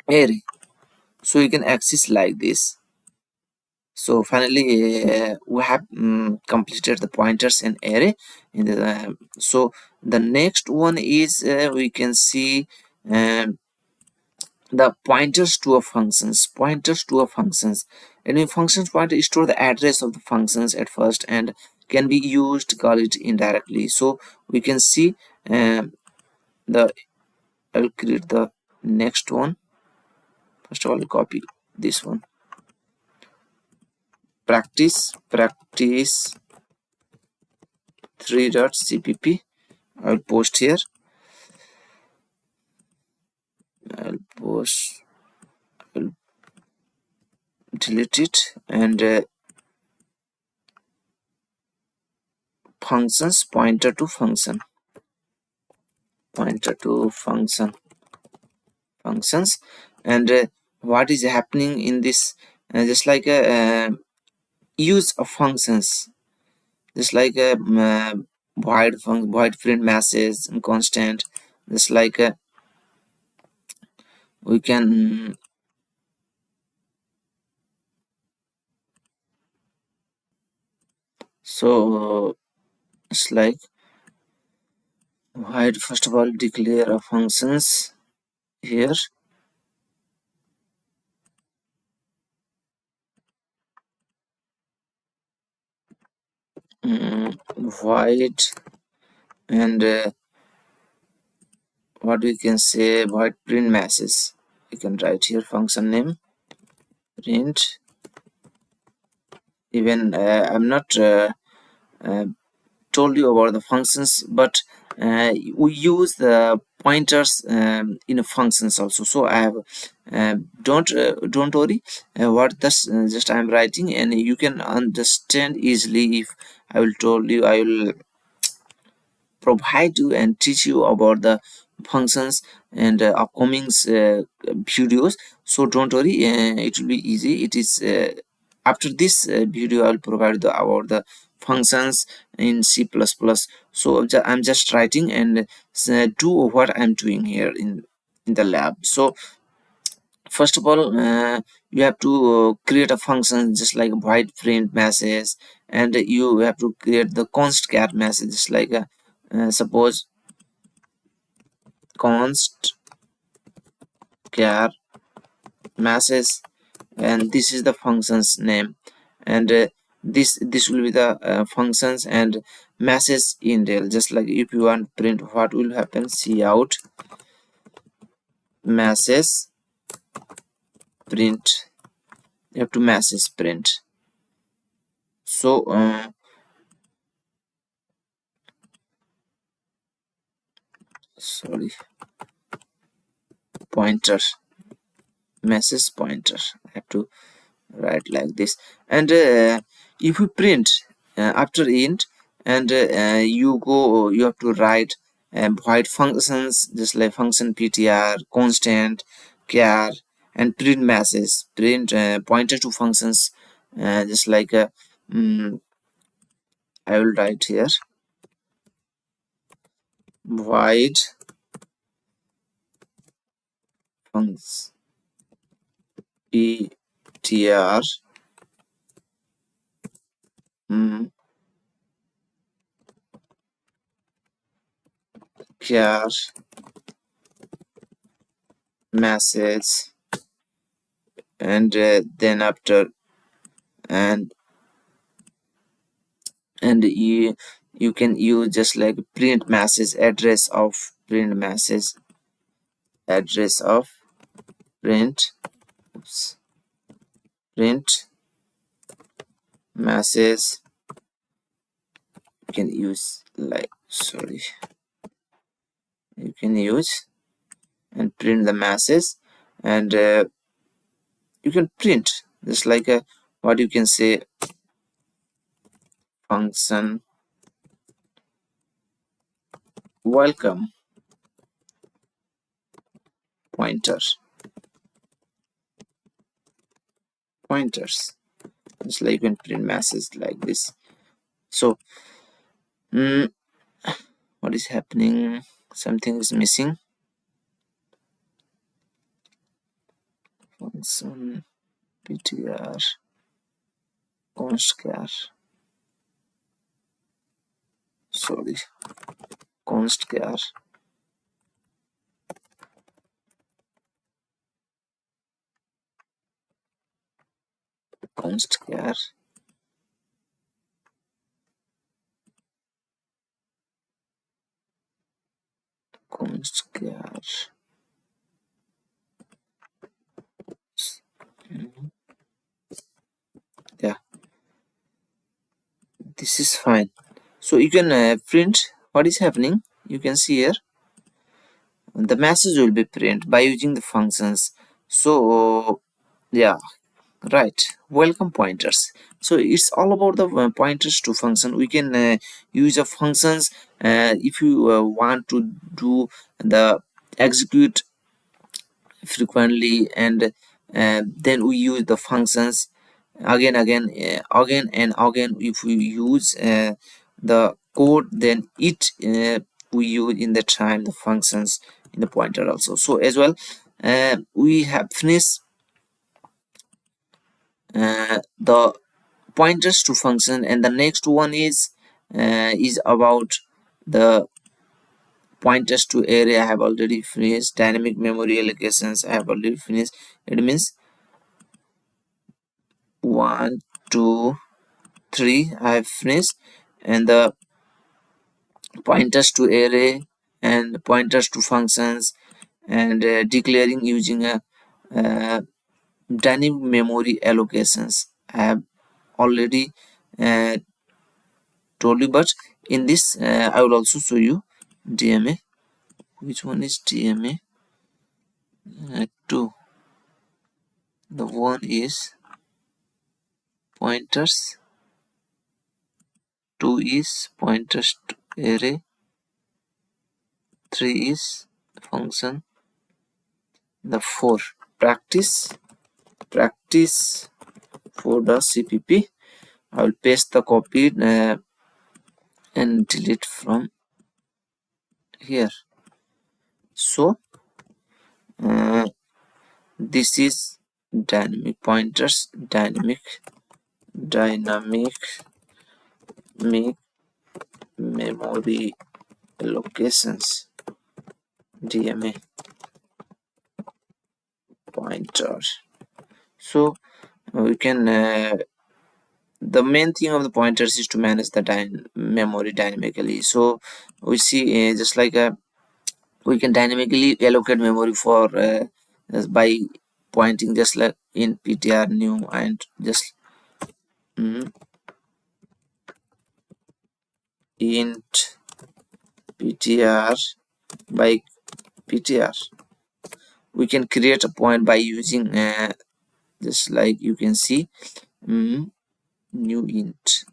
array. So you can access like this. So finally we have completed the pointers and array in the so the next one is we can see um, the pointers to a functions. And in functions pointer store the address of the functions at first, and can be used to call it indirectly. So we can see the I'll create the next one. First of all, I'll copy this one, practice 3.cpp. I'll post here. I'll post, I'll delete it, and functions pointer to functions. And what is happening in this, just like use of functions, just like void print message and constant, just like we can so it's like void, first of all declare a functions here, void, and what we can say, void print message. We can write here function name print. Even I'm not uh, told you about the functions, but we use the pointers in functions also. So I have don't worry what this just I'm writing, and you can understand easily if I will told you. I will provide you and teach you about the functions and upcoming videos. So don't worry, it will be easy. It is after this video I'll provide about the functions in C++. So I'm just writing and do what I'm doing here in the lab. So first of all, you have to create a function just like void print message, and you have to create the const char message just like suppose const char message, and this is the function's name, and this will be the functions and message in real. Just like if you want print, what will happen, cout message print, you have to message print. So sorry, pointer, message pointer, I have to write like this. And if you print after int, and you have to write void functions just like function ptr, constant, char, and print message, print pointer to functions, just like I will write here void functions ptr char message, and then after and you can use just like print message address of print message, address of print, oops, print message. You can use like, sorry, you can use and print the message, and you can print just like a what you can say function welcome pointer, pointers, just like you can print message like this. So mm, what is happening, something is missing. Function ptr const char, sorry, const char, const char, const char. Yeah, this is fine. So you can print what is happening. You can see here the message will be print by using the functions. So yeah, right, welcome pointers. So it's all about the pointers to function. We can use the functions if you want to do the execute frequently, and then we use the functions again and again. If we use the code, then it we use in the time the functions in the pointer also. So as well, we have finished the pointers to function, and the next one is about the pointers to array. I have already finished. Dynamic memory allocations I have already finished. It means 1 2 3 I have finished, and the pointers to array and pointers to functions, and declaring using a uh, dynamic memory allocations I have already uh, told you. But in this I will also show you DMA. Which one is DMA? 2. The one is pointers, 2 is pointers to array, 3 is function the for practice for the cpp. I will paste the copied and delete from here. So this is dynamic pointers, dynamic make memory allocations, DMA pointer. So we can the main thing of the pointers is to manage the memory dynamically. So we see just like we can dynamically allocate memory for by pointing just like in ptr new and just mm, int ptr by ptr. We can create a point by using just like you can see new int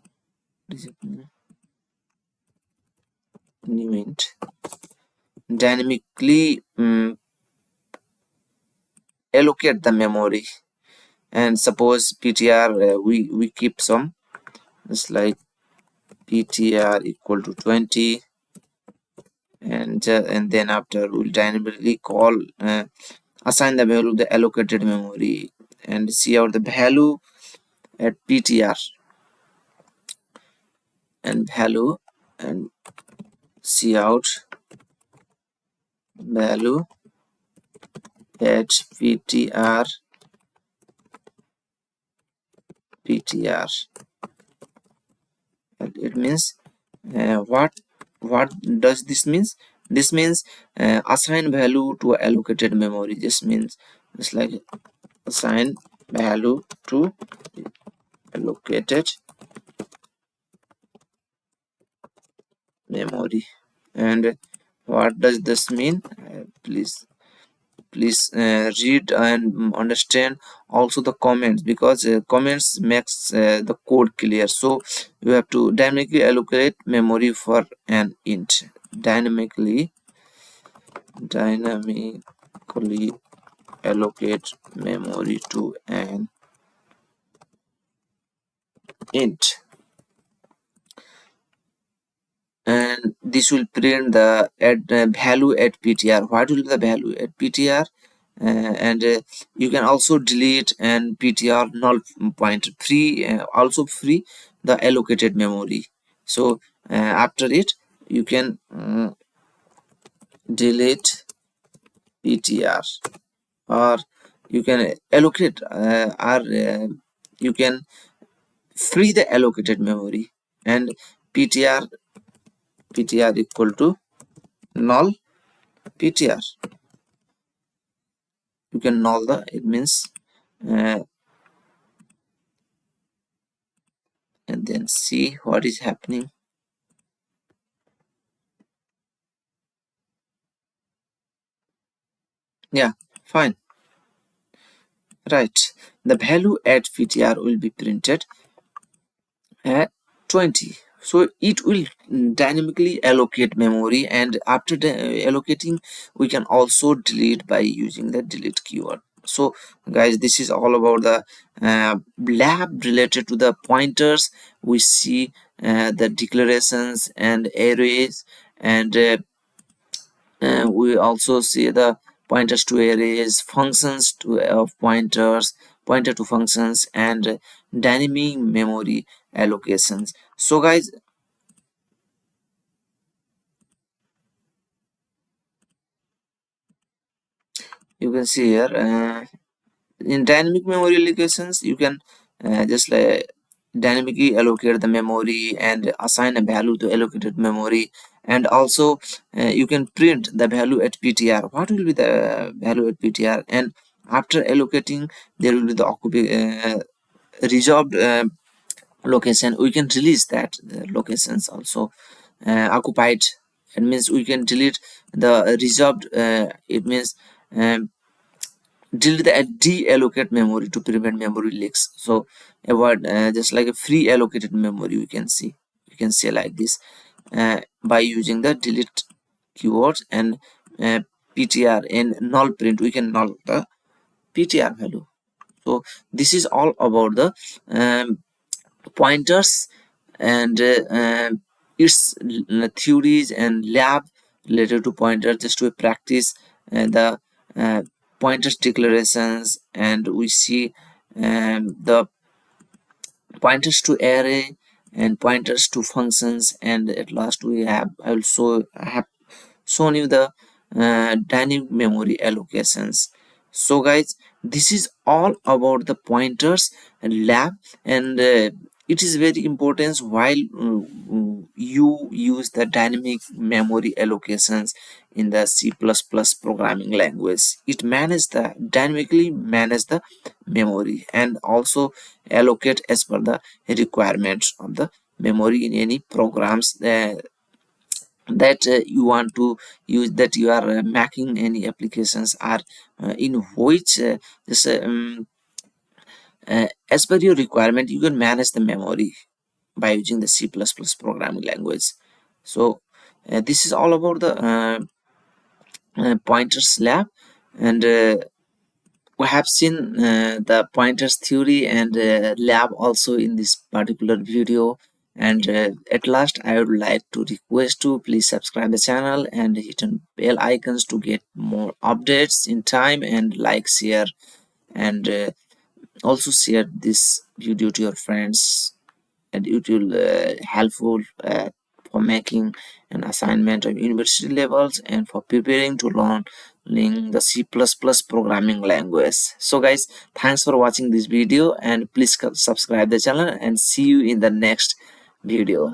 new int dynamically allocate the memory. And suppose ptr we keep some just like ptr equal to 20, and then after we'll dynamically call assign the value of the allocated memory and see out the value at ptr and value and see out value at ptr. And it means what does this means? This means assign value to allocated memory. This means it's like assign value to allocated memory. And what does this mean? Please read and understand also the comments, because comments makes the code clear. So you have to dynamically allocate memory for an int, dynamically allocate memory to an int, and this will print the value at ptr. What will be the value at ptr? And you can also delete and ptr null pointer free, also free the allocated memory. So after it you can delete ptr, or you can allocate or you can free the allocated memory, and ptr equal to null ptr. You can null the, it means uh, and then see what is happening. Yeah, fine, right. The value at ptr will be printed at 20. So it will dynamically allocate memory, and after the allocating we can also delete by using the delete keyword. So guys, this is all about the lab related to the pointers. We see the declarations and arrays, and we also see the pointers to arrays, functions to pointers, pointer to functions, and dynamic memory allocations. So guys, you can see here in dynamic memory allocations you can just like dynamically allocate the memory and assign a value to allocated memory, and also you can print the value at ptr. What will be the value at ptr? And after allocating there will be the reserved location. We can release that locations also occupied. It means we can delete the reserved, it means um, delete the deallocate memory to prevent memory leaks. So avoid just like a free allocated memory, we can say like this by using the delete keywords and ptr and null print, we can null the ptr value. So this is all about the pointers and its theories and lab related to pointers, just to practice the uh, pointers declarations, and we see the pointers to array and pointers to functions, and at last we have also have shown you the dynamic memory allocations. So guys, this is all about the pointers and lab, and it is very important while you use the dynamic memory allocations in the C++ programming language. It dynamically manage the memory and also allocate as per the requirements of the memory in any programs that you want to use, that you are making any applications, are in which as per your requirement you can manage the memory by using the C++ programming language. So this is all about the pointers lab, and we have seen the pointers theory and lab also in this particular video. And at last I would like to request to please subscribe the channel and hit on bell icons to get more updates in time, and like, share, and also share this video to your friends, and it will helpful for making an assignment of university levels and for preparing to learning the C++ programming language. So guys, thanks for watching this video, and please subscribe the channel, and see you in the next video.